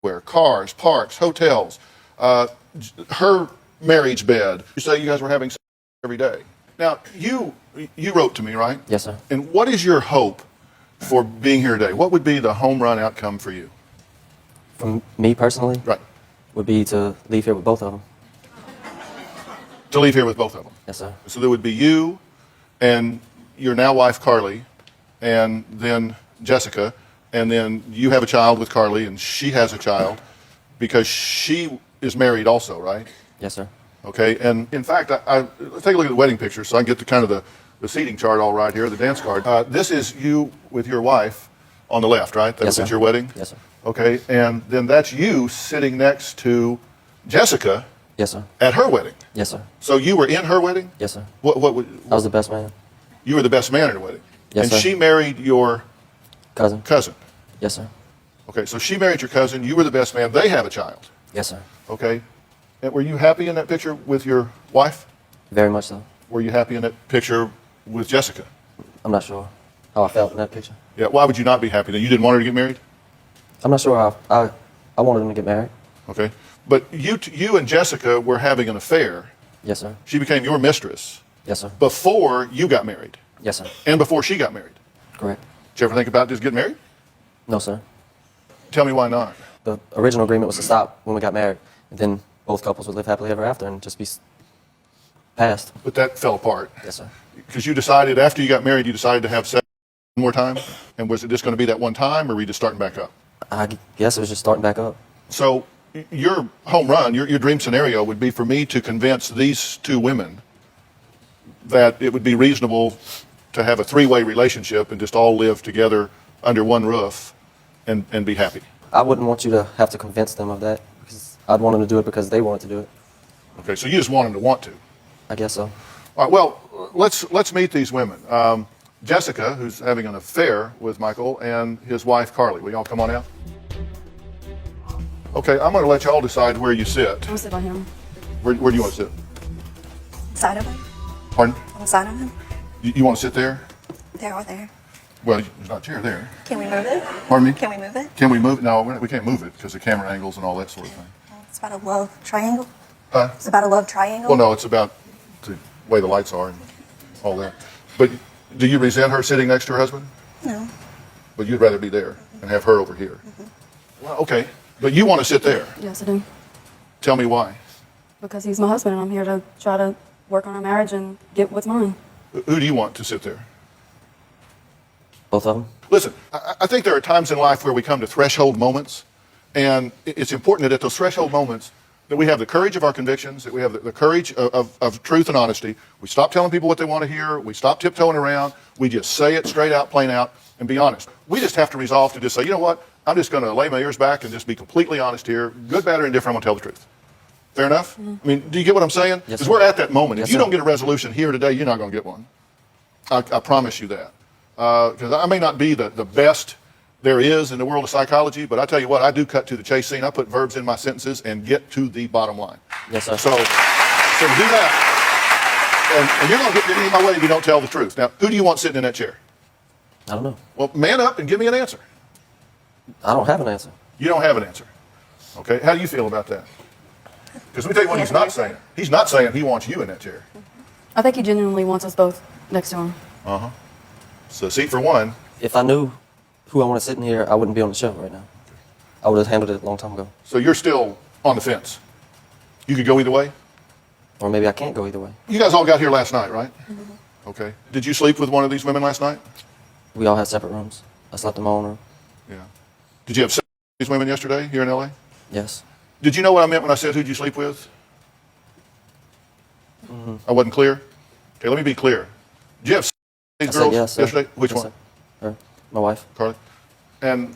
everywhere, cars, parks, hotels, her marriage bed. You say you guys were having sex every day. Now, you wrote to me, right? Yes, sir. And what is your hope for being here today? What would be the home run outcome for you? For me personally, Right. would be to leave here with both of them. To leave here with both of them. Yes, sir. So there would be you and your now wife, Carly, and then Jessica, and then you have a child with Carly, and she has a child because she is married also, right? Yes, sir. Okay, and in fact, let's take a look at the wedding picture so I can get to kind of the seating chart all right here, the dance card. This is you with your wife on the left, right? That Yes, was at sir. your wedding? Yes, sir. Okay, and then that's you sitting next to Jessica Yes, sir. at her wedding. Yes, sir. So you were in her wedding? Yes, sir. What I was the best man. you were the best man at her wedding? Yes, and sir. she married your Cousin. cousin. Yes, sir. Okay, so she married your cousin, you were the best man, they have a child. Yes, sir. Okay, and were you happy in that picture with your wife? Very much so. Were you happy in that picture with Jessica? I'm not sure how I felt in that picture. Yeah, why would you not be happy? Then you didn't want her to get married? I'm not sure how I wanted them to get married. Okay, but you and Jessica were having an affair. Yes, sir. She became your mistress Yes, sir. before you got married Yes, sir. and before she got married. Correct. Did you ever think about just getting married? No, sir. Tell me why not. The original agreement was to stop when we got married, and then both couples would live happily ever after and just be passed. But that fell apart. Yes, sir. Because you decided, after you got married, you decided to have sex one more time? And was it just going to be that one time, or were you just starting back up? I guess it was just starting back up. So your home run, your dream scenario would be for me to convince these two women that it would be reasonable to have a three-way relationship and just all live together under one roof and be happy. I wouldn't want you to have to convince them of that, because I'd want them to do it because they wanted to do it. Okay, so you just want them to want to. I guess so. All right, well, let's meet these women. Jessica, who's having an affair with Michael, and his wife, Carly. Will y'all come on out? Okay, I'm going to let y'all decide where you sit. I'll sit by him. Where do you want to sit? Side of him? Pardon? On the side of him? You want to sit there? There or there? Well, there's not a chair there. Can we move it? Pardon me? Can we move it? Can we move it? No, we can't move it because of camera angles and all that sort of thing. It's about a love triangle. Huh? It's about a love triangle. Well, no, it's about the way the lights are and all that. But do you resent her sitting next to her husband? No. But you'd rather be there and have her over here. Well, okay. But you want to sit there. Yes, I do. Tell me why. Because he's my husband and I'm here to try to work on our marriage and get what's mine. Who do you want to sit there? Both of them? Listen, I think there are times in life where we come to threshold moments, and it's important that at those threshold moments that we have the courage of our convictions, that we have the courage of truth and honesty. We stop telling people what they want to hear. We stop tiptoeing around. We just say it straight out, plain out, and be honest. We just have to resolve to just say, you know what? I'm just going to lay my ears back and just be completely honest here. Good, bad, or indifferent, I'm going to tell the truth. Fair enough? I mean, do you get what I'm saying? Yes, Because sir. we're at that moment. Yes, If you sir. don't get a resolution here today, you're not going to get one. I promise you that. Because I may not be the best there is in the world of psychology, but I tell you what, I do cut to the chase scene. I put verbs in my sentences and get to the bottom line. Yes, sir. So do that. And you're going to get me in my way if you don't tell the truth. Now, who do you want sitting in that chair? I don't know. Well, man up and give me an answer. I don't have an answer. You don't have an answer. Okay, how do you feel about that? Because let me tell you what he's not saying. He's not saying he wants you in that chair. I think he genuinely wants us both next to him. So seat for one. If I knew who I want to sit in here, I wouldn't be on the show right now. I would have handled it a long time ago. So you're still on the fence. You could go either way? Or maybe I can't go either way. You guys all got here last night, right? Okay. Did you sleep with one of these women last night? We all had separate rooms. I slept in my own room. Yeah. Did you have sex with these women yesterday here in LA? Yes. Did you know what I meant when I said who'd you sleep with? I wasn't clear? Okay, let me be clear. Did you have sex with I these said girls yes, sir. yesterday? Which Yes, one? sir. Her, my wife. Carly? And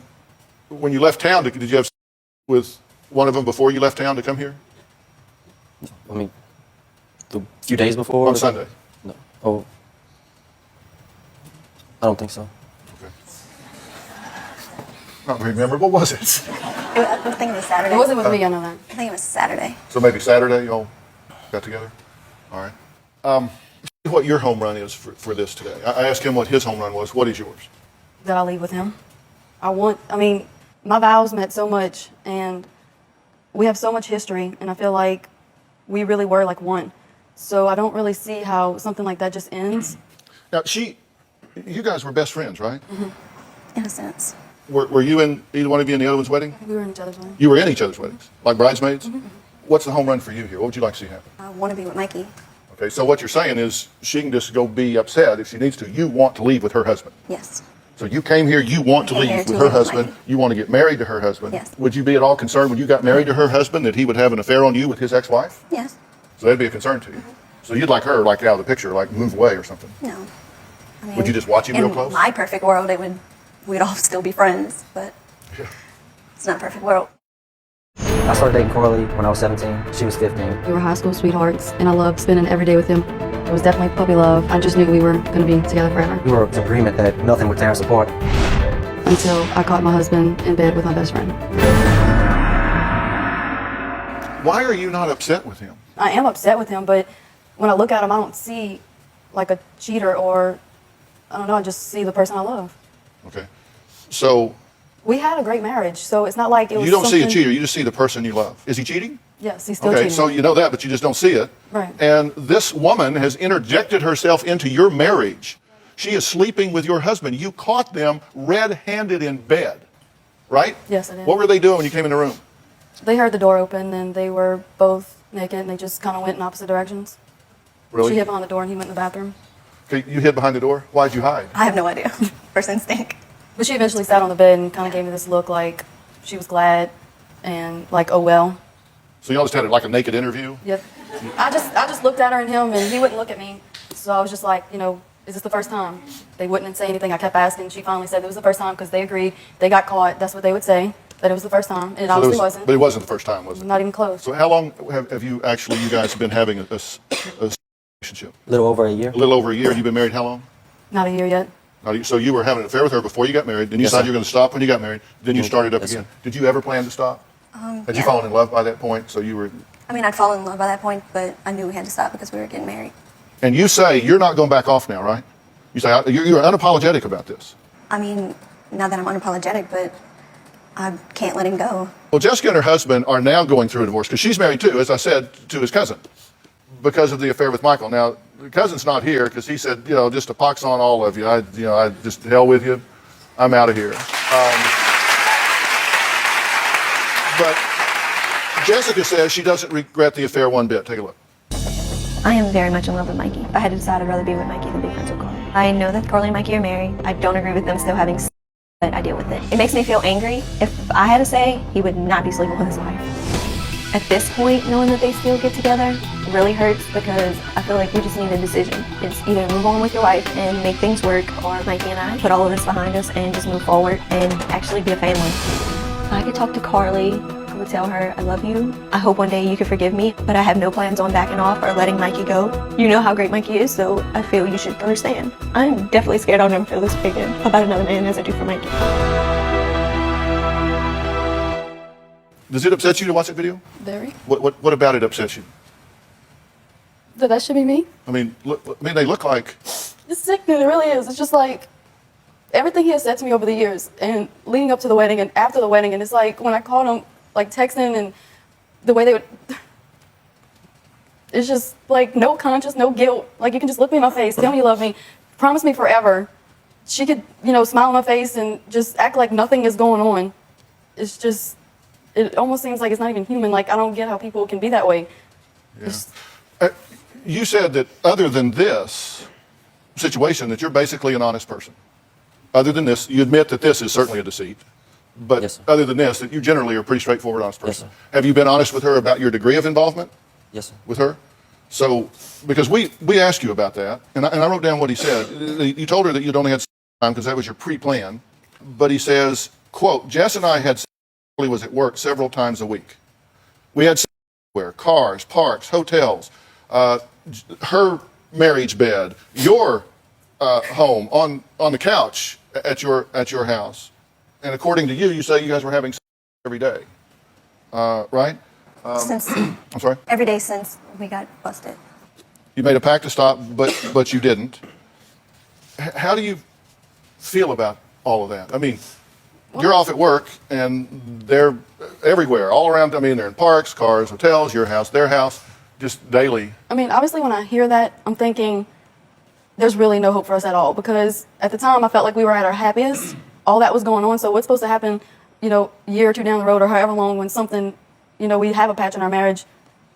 when you left town, did you have sex with one of them before you left town to come here? I mean, the few days before. On Sunday? No. Oh. I don't think so. Okay. Not very memorable, was it? I think it was Saturday. It wasn't with me, I know that. I think it was Saturday. So maybe Saturday you all got together? All right. What your home run is for this today. I asked him what his home run was. What is yours? That I leave with him. my vows meant so much, and we have so much history, and I feel like we really were like one. So I don't really see how something like that just ends. Now, you guys were best friends, right? In a sense. Were you in either one of you in the other one's wedding? We were in each other's wedding. You were in each other's weddings, like bridesmaids? What's the home run for you here? What would you like to see happen? I want to be with Mikey. Okay, so what you're saying is she can just go be upset if she needs to. You want to leave with her husband. Yes. So you came here, you want to I came here leave to with her live with husband. Mikey. You want to get married to her husband. Yes. Would you be at all concerned when you got married to her husband that he would have an affair on you with his ex-wife? Yes. So that'd be a concern to you. So you'd like her like out of the picture, like move away or something. No. I mean, Would you just watch him real in close? my perfect world, we'd all still be friends, but it's not a perfect world. I started dating Coralie when I was 17. She was 15. We were high school sweethearts, and I loved spending every day with him. It was definitely puppy love. I just knew we were going to be together forever. We were in agreement that nothing would tear us apart. Until I caught my husband in bed with my best friend. Why are you not upset with him? I am upset with him, but when I look at him, I don't see like a cheater or, I don't know, I just see the person I love. Okay. So We had a great marriage, so it's not like it was you don't see a something- cheater, you just see the person you love. Is he cheating? Yes, he's still Okay, cheating. so you know that, but you just don't see it. Right. And this woman has interjected herself into your marriage. She is sleeping with your husband. You caught them red-handed in bed, right? Yes, I did. What were they doing when you came in the room? They heard the door open, and they were both naked, and they just kind of went in opposite directions. Really? She hid behind the door, and he went in the bathroom. Okay, you hid behind the door? Why'd you hide? I have no idea. First instinct. But she eventually sat on the bed and kind of gave me this look like she was glad and like, oh well. So y'all just had like a naked interview? Yep. I just looked at her and him, and he wouldn't look at me. So I was just like, you know, is this the first time? They wouldn't say anything. I kept asking. She finally said it was the first time because they agreed. They got caught. That's what they would say, that it was the first time. And it So obviously there was- wasn't. But it wasn't the first time, was it? Not even close. So how long have you guys been having a relationship? A little over a year. A little over a year. You've been married how long? Not a year yet. So you were having an affair with her before you got married, then you Yes, decided sir. you were going to stop when you got married, then you started up Yes, again. sir. Did you ever plan to stop? Had you yeah. fallen in love by that point? So you were, I mean, I'd fallen in love by that point, but I knew we had to stop because we were getting married. and you say you're not going back off now, right? You say you're unapologetic about this. I mean, not that I'm unapologetic, but I can't let him go. Well, Jessica and her husband are now going through a divorce because she's married too, as I said, to his cousin because of the affair with Michael. Now, the cousin's not here because he said, just a pox on all of you. I just to hell with you. I'm out of here. But Jessica says she doesn't regret the affair one bit. Take a look. I am very much in love with Mikey. If I had to decide, I'd rather be with Mikey than be friends with Carly. I know that Carly and Mikey are married. I don't agree with them still having sex, but I deal with it. It makes me feel angry. If I had to say, he would not be sleeping with his wife. At this point, knowing that they still get together really hurts because I feel like you just need a decision. It's either move on with your wife and make things work, or Mikey and I put all of this behind us and just move forward and actually be a family. If I could talk to Carly, I would tell her, I love you. I hope one day you can forgive me, but I have no plans on backing off or letting Mikey go. You know how great Mikey is, so I feel you should understand. I'm definitely scared I'll never feel this way again about another man as I do for Mikey. Does it upset you to watch that video? Very. What about it upsets you? That should be me. I mean, they look like. It's sickening. It really is. It's just like everything he has said to me over the years and leading up to the wedding and after the wedding. And it's like when I called him, like texting and the way they would. It's just like no conscience, no guilt. Like you can just look me in my face, tell me you love me, promise me forever. She could, smile in my face and just act like nothing is going on. It's just, it almost seems like it's not even human. Like I don't get how people can be that way. Yeah. You said that other than this situation, that you're basically an honest person. Other than this, you admit that this is certainly a deceit. But Yes, sir. other than this, that you generally are a pretty straightforward, honest Yes, person. sir. Have you been honest with her about your degree of involvement Yes, sir. with her? So, because we asked you about that, and I wrote down what he said. You told her that you'd only had time because that was your pre-plan. But he says, quote, Jess and I had sex while he was at work several times a week. We had sex everywhere, cars, parks, hotels, her marriage bed, your home, on the couch at your house. And according to you, you say you guys were having sex every day, right? Since I'm sorry? every day since we got busted. You made a pact to stop, but you didn't. How do you feel about all of that? I mean, you're off at work, and they're everywhere, all around. I mean, they're in parks, cars, hotels, your house, their house, just daily. I mean, obviously, when I hear that, I'm thinking there's really no hope for us at all, because at the time I felt like we were at our happiest. All that was going on. So what's supposed to happen, a year or two down the road or however long, when something, we have a patch in our marriage,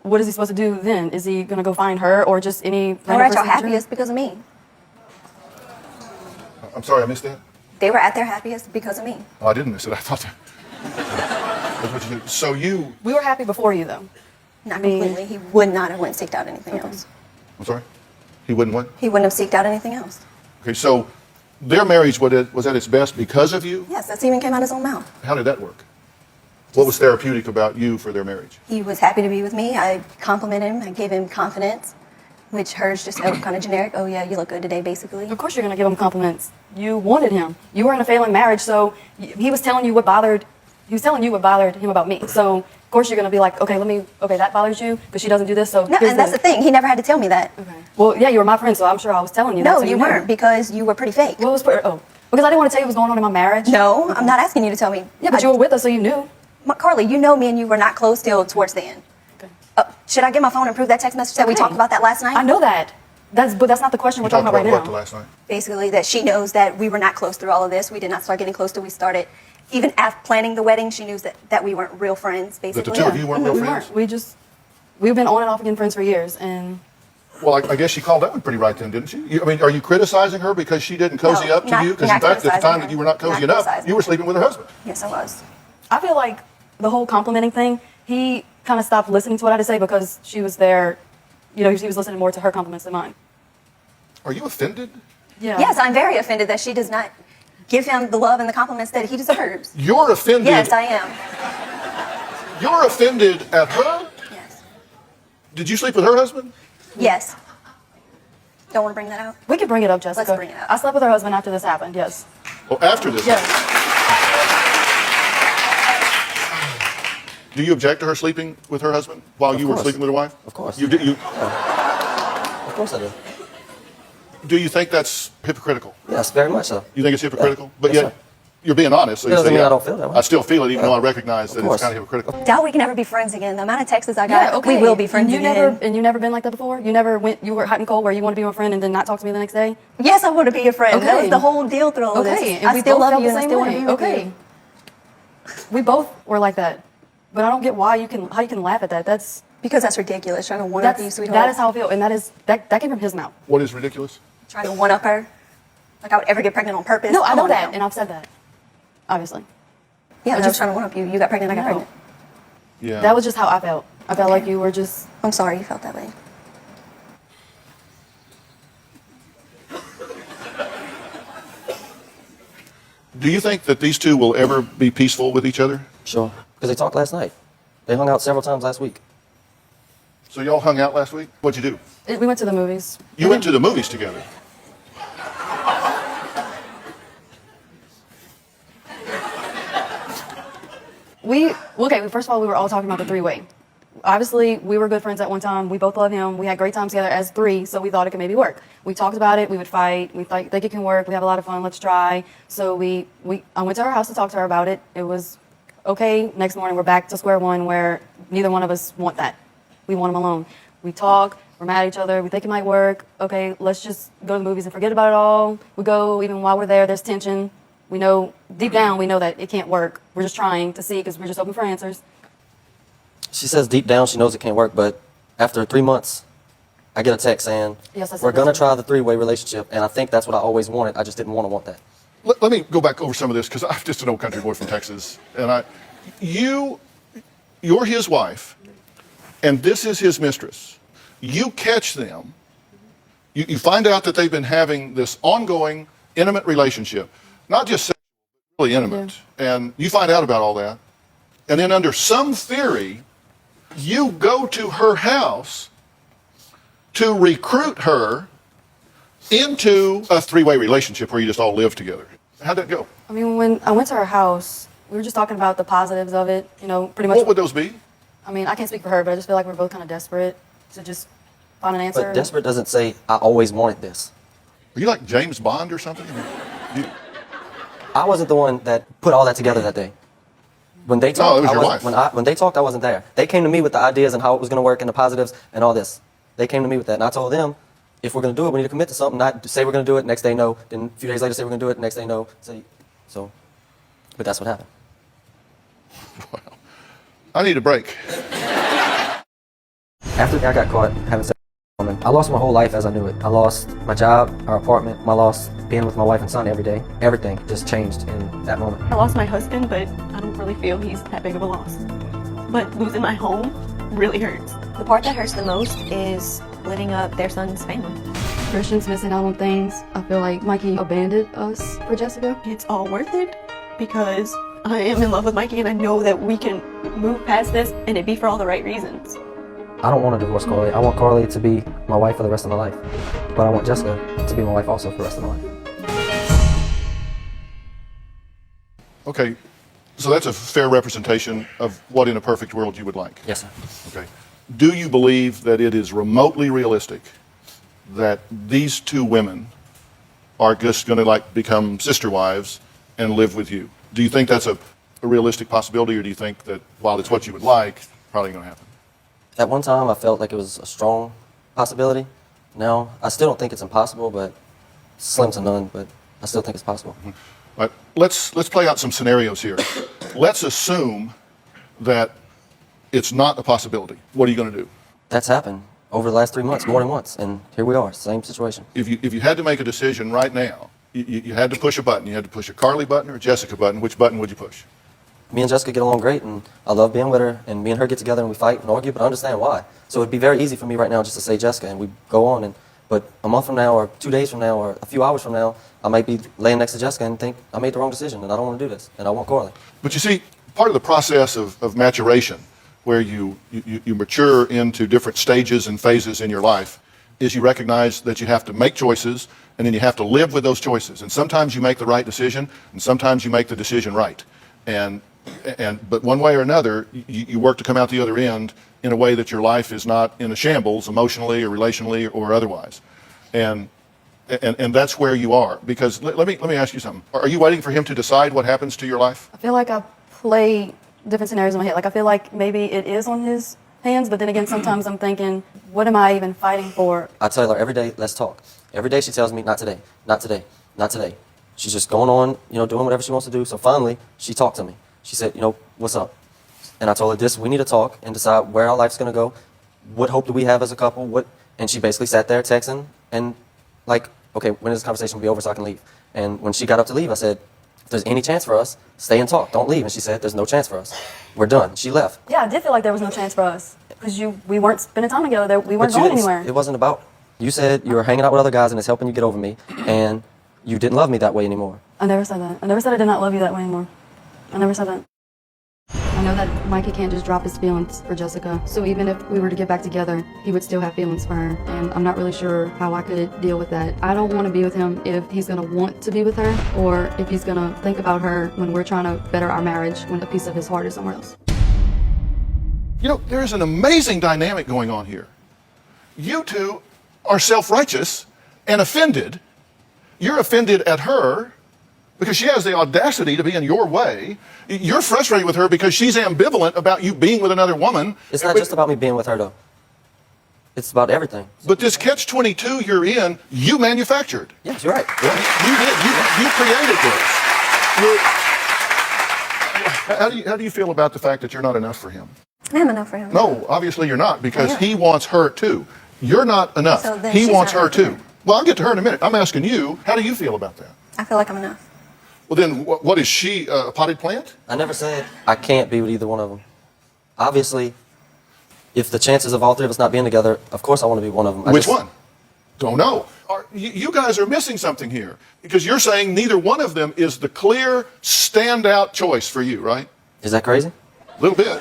what is he supposed to do then? Is he going to go find her or just any They were at your happiest because of me. I'm sorry, I missed that. They were at their happiest because of me. Oh, I didn't miss it. I thought that. That's what you did. So you. We were happy before you, though. Not completely. He would not have went and seeked out anything else. I'm sorry. He wouldn't what? He wouldn't have seeked out anything else. Okay, so their marriage was at its best because of you? Yes, that even came out of his own mouth. How did that work? What was therapeutic about you for their marriage? He was happy to be with me. I complimented him. I gave him confidence, which hers just felt kind of generic. Oh, yeah, you look good today, basically. Of course you're going to give him compliments. You wanted him. You were in a failing marriage, so he was telling you what bothered him about me. So, of course, you're going to be like, okay, that bothers you, but she doesn't do this, so No, and that's the thing. He never had to tell me that. Okay. Well, yeah, you were my friend, so I'm sure I was telling you that. No, So you knew. weren't, because you were pretty fake. What was because I didn't want to tell you what was going on in my marriage. No, I'm not asking you to tell me. Yeah, but you were with us, so you knew. Carly, you know me and you were not close till towards the end. Okay. Should I get my phone and prove that text message that we Okay. talked about that last night? I know that. But that's not the question we're talking about right what now. last night? Basically, that she knows that we were not close through all of this. We did not start getting close till we started. Even after planning the wedding, she knew that we weren't real friends, basically. two of you weren't real we friends? We've been on and off again friends for years, and Well, I guess she called that one pretty right then, didn't she? I mean, are you criticizing her because she didn't cozy No, up to not- you? Because not in fact, at the criticizing time her. that you were not cozy Not enough, criticizing you were her. sleeping with her husband. Yes, I was. I feel like the whole complimenting thing, he kind of stopped listening to what I had to say because she was there. He was listening more to her compliments than mine. Are you offended? Yeah. Yes, I'm very offended that she does not give him the love and the compliments that he deserves. You're offended. Yes, I am. You're offended at her? Yes. Did you sleep with her husband? Yes. Don't want to bring that out? We can bring it up, Jessica. Let's bring it up. I slept with her husband after this happened. Yes. Well, after this. Yes. Do you object to her sleeping with her husband while you were course. sleeping with her wife? Of course. You Of course I do. do you think that's hypocritical? Yes, very much so. You think it's hypocritical? But Yes, yet sir. you're being honest. So It you doesn't say, mean yeah, I don't feel that way. I still feel it, even though I recognize Of that it's course. kind of hypocritical. Doubt we can ever be friends again. The amount of texts I got, Yeah, okay. we will be friends and again. you never been like that before? You were hot and cold where you want to be my friend and then not talk to me the next day? Yes, I want to be your friend. That Okay. was the whole deal through all of Okay. this. And I we still both love felt you the and I same still want way. to be with Okay. you. We both were like that. But I don't get how you can laugh at that. Because that's ridiculous. Trying to one up you, sweetheart. That is how I feel, and that came from his mouth. What is ridiculous? Trying to one up her. Like I would ever get pregnant on purpose. No, I Come know on that, now. and I've said that. Obviously. Yeah, I was just- trying to one up you. You got pregnant, I got No. pregnant. Yeah. That was just how I felt. I felt like you were just. I'm sorry you felt that way. Do you think that these two will ever be peaceful with each other? Sure. Because they talked last night. They hung out several times last week. So y'all hung out last week? What'd you do? We went to the movies. You went to the movies together. First of all, we were all talking about the three-way. Obviously, we were good friends at one time. We both love him. We had great times together as three, so we thought it could maybe work. We talked about it. We would fight. We thought, think it can work. We have a lot of fun. Let's try. So I went to her house to talk to her about it. It was okay. Next morning, we're back to square one where neither one of us want that. We want him alone. We talk. We're mad at each other. We think it might work. Okay, let's just go to the movies and forget about it all. We go, even while we're there, there's tension. We know, deep down, we know that it can't work. We're just trying to see because we're just hoping for answers. She says deep down she knows it can't work, but after 3 months, I get a text saying, Yes, I said we're going to that. try the three-way relationship, and I think that's what I always wanted. I just didn't want that. Let me go back over some of this because I'm just an old country boy from Texas, and you're his wife, and this is his mistress. You catch them. You find out that they've been having this ongoing, intimate relationship, not just sexual, but really intimate, and you find out about all that, and then under some theory, you go to her house to recruit her into a three-way relationship where you just all live together. How'd that go? I mean, when I went to her house, we were just talking about the positives of it, pretty much. What would those be? I mean, I can't speak for her, but I just feel like we're both kind of desperate to just find an answer. But desperate doesn't say, I always wanted this. Are you like James Bond or something? You- I wasn't the one that put all that together that day. When they talked, it was I your wasn't, wife. when they talked, I wasn't there. They came to me with the ideas and how it was going to work and the positives and all this. They came to me with that, and I told them, if we're going to do it, we need to commit to something. Not say we're going to do it, next day no. Then a few days later say we're going to do it, next day no. But that's what happened. Wow. I need a break. After I got caught having sex with a woman, I lost my whole life as I knew it. I lost my job, our apartment, I lost being with my wife and son every day. Everything just changed in that moment. I lost my husband, but I don't really feel he's that big of a loss. But losing my home really hurts. The part that hurts the most is splitting up their son's family. Christian's missing out on things. I feel like Mikey abandoned us for Jessica. It's all worth it because I am in love with Mikey and I know that we can move past this and it be for all the right reasons. I don't want to divorce Carly. I want Carly to be my wife for the rest of my life. But I want Jessica to be my wife also for the rest of my life. Okay, so that's a fair representation of what in a perfect world you would like. Yes, sir. Okay. Do you believe that it is remotely realistic that these two women are just going to become sister wives and live with you? Do you think that's a realistic possibility, or do you think that while it's what you would like, probably going to happen? At one time, I felt like it was a strong possibility. Now, I still don't think it's impossible, but slim to none, but I still think it's possible. All right, let's play out some scenarios here. Let's assume that it's not a possibility. What are you going to do? That's happened over the last 3 months, more than once, and here we are, same situation. If you had to make a decision right now, you had to push a button. You had to push a Carly button or a Jessica button. Which button would you push? Me and Jessica get along great, and I love being with her, and me and her get together and we fight and argue, but I understand why. So it'd be very easy for me right now just to say Jessica, and we go on, but a month from now, or 2 days from now, or a few hours from now, I might be laying next to Jessica and think I made the wrong decision, and I don't want to do this, and I want Carly. But you see, part of the process of maturation, where you mature into different stages and phases in your life, is you recognize that you have to make choices, and then you have to live with those choices. And sometimes you make the right decision, and sometimes you make the decision right. But one way or another, you work to come out the other end in a way that your life is not in a shambles, emotionally or relationally or otherwise. And that's where you are. Because let me ask you something. Are you waiting for him to decide what happens to your life? I feel like I play different scenarios in my head. Like I feel like maybe it is on his hands, but then again, sometimes I'm thinking, what am I even fighting for? I tell her every day, let's talk. Every day she tells me, not today, not today, not today. She's just going on, doing whatever she wants to do. So finally, she talked to me. She said, what's up? And I told her this, we need to talk and decide where our life's going to go. What hope do we have as a couple? And she basically sat there texting and okay, when is this conversation will be over so I can leave? And when she got up to leave, I said, if there's any chance for us, stay and talk. Don't leave. And she said, there's no chance for us. We're done. She left. Yeah, I did feel like there was no chance for us because we weren't spending time together. We weren't But you going didn't- anywhere. It wasn't about, you said you were hanging out with other guys and it's helping you get over me. And you didn't love me that way anymore. I never said that. I never said I did not love you that way anymore. I never said that. I know that Mikey can't just drop his feelings for Jessica. So even if we were to get back together, he would still have feelings for her. And I'm not really sure how I could deal with that. I don't want to be with him if he's going to want to be with her or if he's going to think about her when we're trying to better our marriage when a piece of his heart is somewhere else. There's an amazing dynamic going on here. You two are self-righteous and offended. You're offended at her because she has the audacity to be in your way. You're frustrated with her because she's ambivalent about you being with another woman. It's not just about me being with her, though. It's about everything. But this catch-22 you're in, you manufactured. Yes, you're right. You did. You created this. How do you feel about the fact that you're not enough for him? I am enough for him. No, obviously you're not, because he wants her too. You're not enough. So then He she's wants not her enough for too. him. Well, I'll get to her in a minute. I'm asking you, how do you feel about that? I feel like I'm enough. Well, then, what is she, a potted plant? I never said I can't be with either one of them. Obviously, if the chances of all three of us not being together, of course I want to be one of them. Which one? Don't know. You guys are missing something here, because you're saying neither one of them is the clear, standout choice for you, right? Is that crazy? A little bit.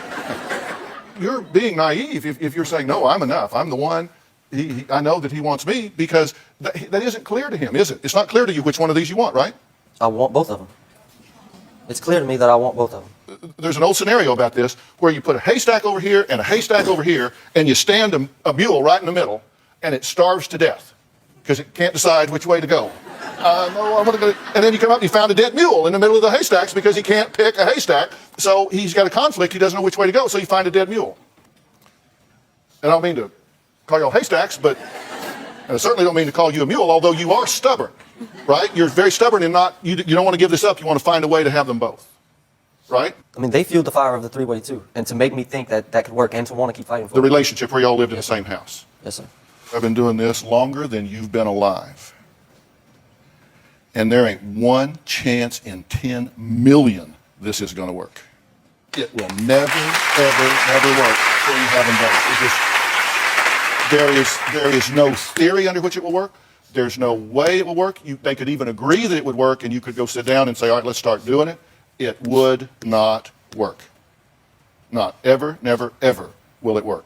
You're being naive if you're saying, no, I'm enough. I'm the one. I know that he wants me, because that isn't clear to him, is it? It's not clear to you which one of these you want, right? I want both of them. It's clear to me that I want both of them. There's an old scenario about this where you put a haystack over here and a haystack over here, and you stand a mule right in the middle, and it starves to death because it can't decide which way to go. No, I want to go. And then you come up and you found a dead mule in the middle of the haystacks because he can't pick a haystack. So he's got a conflict. He doesn't know which way to go. So you find a dead mule. And I don't mean to call y'all haystacks, but and I certainly don't mean to call you a mule, although you are stubborn, right? You're very stubborn and you don't want to give this up. You want to find a way to have them both, right? I mean, they fueled the fire of the three-way too, and to make me think that that could work and to want to keep fighting for The it. relationship where y'all lived in the same house. Yes, sir. I've been doing this longer than you've been alive. And there ain't one chance in 10 million this is going to work. It will never, ever work before you have them both. There is no theory under which it will work. There's no way it will work. They could even agree that it would work, and you could go sit down and say, all right, let's start doing it. It would not work. Not ever, never, ever will it work.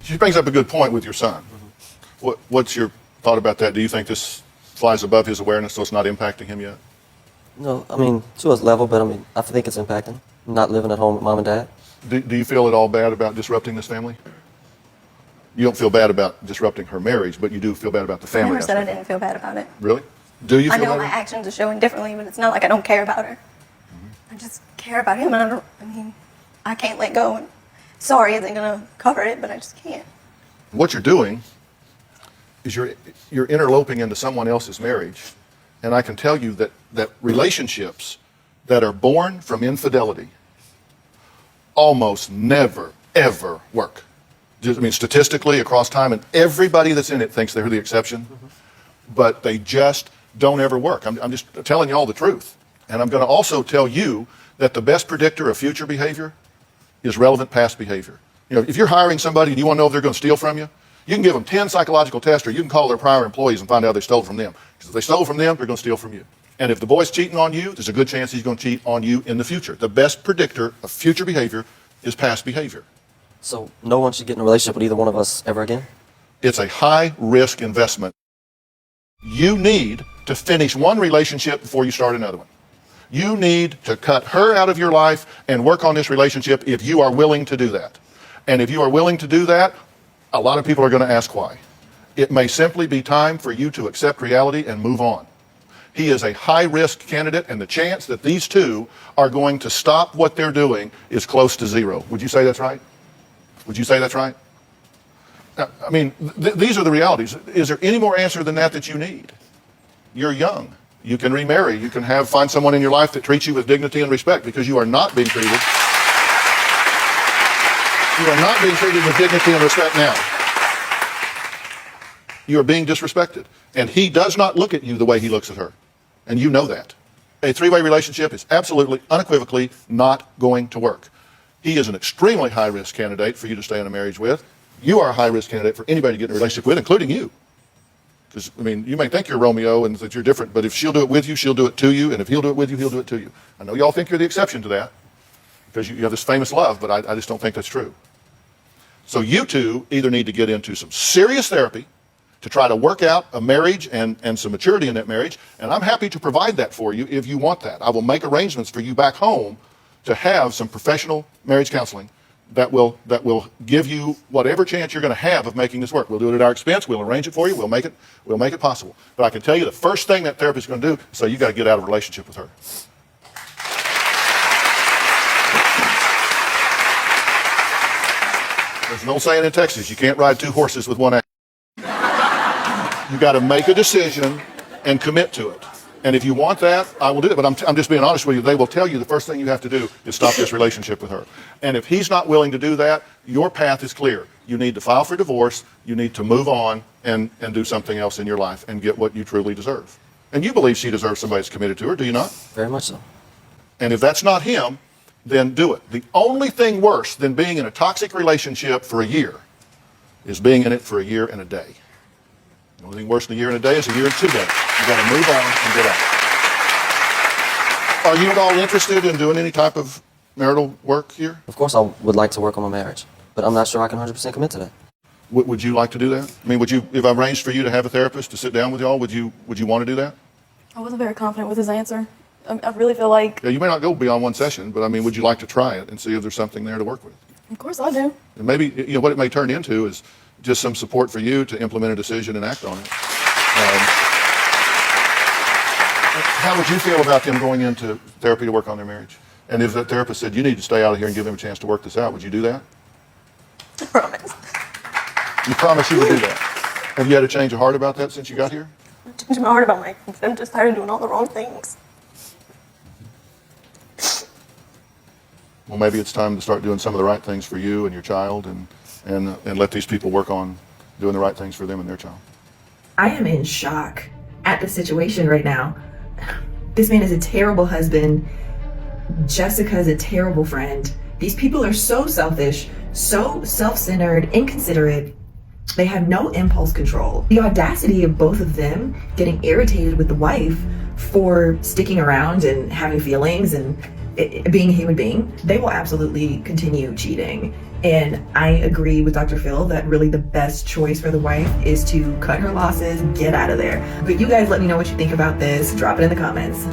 She brings up a good point with your son. What's your thought about that? Do you think this flies above his awareness, so it's not impacting him yet? No, I mean, to his level, but I mean, I think it's impacting. Not living at home with mom and dad. Do you feel at all bad about disrupting this family? You don't feel bad about disrupting her marriage, but you do feel bad about the I family. never said I aspect. didn't feel bad about it. Really? Do you I feel know bad? my actions are showing differently, but it's not like I don't care about her. I just care about him, and I can't let go. And sorry isn't going to cover it, but I just can't. What you're doing is you're interloping into someone else's marriage, and I can tell you that relationships that are born from infidelity almost never, ever work. Statistically across time, and everybody that's in it thinks they're the exception, but they just don't ever work. I'm just telling you all the truth. And I'm going to also tell you that the best predictor of future behavior is relevant past behavior. If you're hiring somebody and you want to know if they're going to steal from you, you can give them 10 psychological tests, or you can call their prior employees and find out they stole from them. Because if they stole from them, they're going to steal from you. And if the boy's cheating on you, there's a good chance he's going to cheat on you in the future. The best predictor of future behavior is past behavior. So no one should get in a relationship with either one of us ever again? It's a high-risk investment. You need to finish one relationship before you start another one. You need to cut her out of your life and work on this relationship if you are willing to do that. And if you are willing to do that, a lot of people are going to ask why. It may simply be time for you to accept reality and move on. He is a high-risk candidate, and the chance that these two are going to stop what they're doing is close to zero. Would you say that's right? Would you say that's right? Now, these are the realities. Is there any more answer than that you need? You're young. You can remarry. You can find someone in your life that treats you with dignity and respect, because you are not being treated. You are not being treated with dignity and respect now. You are being disrespected. And he does not look at you the way he looks at her. And you know that. A three-way relationship is absolutely, unequivocally not going to work. He is an extremely high-risk candidate for you to stay in a marriage with. You are a high-risk candidate for anybody to get in a relationship with, including you. Because, you may think you're Romeo and that you're different, but if she'll do it with you, she'll do it to you. And if he'll do it with you, he'll do it to you. I know y'all think you're the exception to that because you have this famous love, but I just don't think that's true. So you two either need to get into some serious therapy to try to work out a marriage and some maturity in that marriage. And I'm happy to provide that for you if you want that. I will make arrangements for you back home to have some professional marriage counseling that will give you whatever chance you're going to have of making this work. We'll do it at our expense. We'll arrange it for you. We'll make it possible. But I can tell you the first thing that therapist is going to do is say you got to get out of a relationship with her. There's an old saying in Texas, you can't ride two horses with one ass. You got to make a decision and commit to it. And if you want that, I will do it. But I'm just being honest with you. They will tell you the first thing you have to do is stop this relationship with her. And if he's not willing to do that, your path is clear. You need to file for divorce. You need to move on and do something else in your life and get what you truly deserve. And you believe she deserves somebody that's committed to her, do you not? Very much so. And if that's not him, then do it. The only thing worse than being in a toxic relationship for a year is being in it for a year and a day. The only thing worse than a year and a day is a year and 2 days. You got to move on and get out. Are you at all interested in doing any type of marital work here? Of course, I would like to work on my marriage, but I'm not sure I can 100% commit to that. Would you like to do that? If I arranged for you to have a therapist to sit down with y'all, would you want to do that? I wasn't very confident with his answer. I really feel like, Yeah, you may not go beyond one session, but would you like to try it and see if there's something there to work with? of course I do. And maybe what it may turn into is just some support for you to implement a decision and act on it. How would you feel about them going into therapy to work on their marriage? And if that therapist said, you need to stay out of here and give them a chance to work this out, would you do that? I promise. You promise you would do that? Have you had a change of heart about that since you got here? I changed my heart about Mike. I'm just tired of doing all the wrong things. Well, maybe it's time to start doing some of the right things for you and your child, and let these people work on doing the right things for them and their child. I am in shock at the situation right now. This man is a terrible husband. Jessica is a terrible friend. These people are so selfish, so self-centered, inconsiderate. They have no impulse control. The audacity of both of them getting irritated with the wife for sticking around and having feelings and being a human being, they will absolutely continue cheating. And I agree with Dr. Phil that really the best choice for the wife is to cut her losses, get out of there. But you guys let me know what you think about this. Drop it in the comments.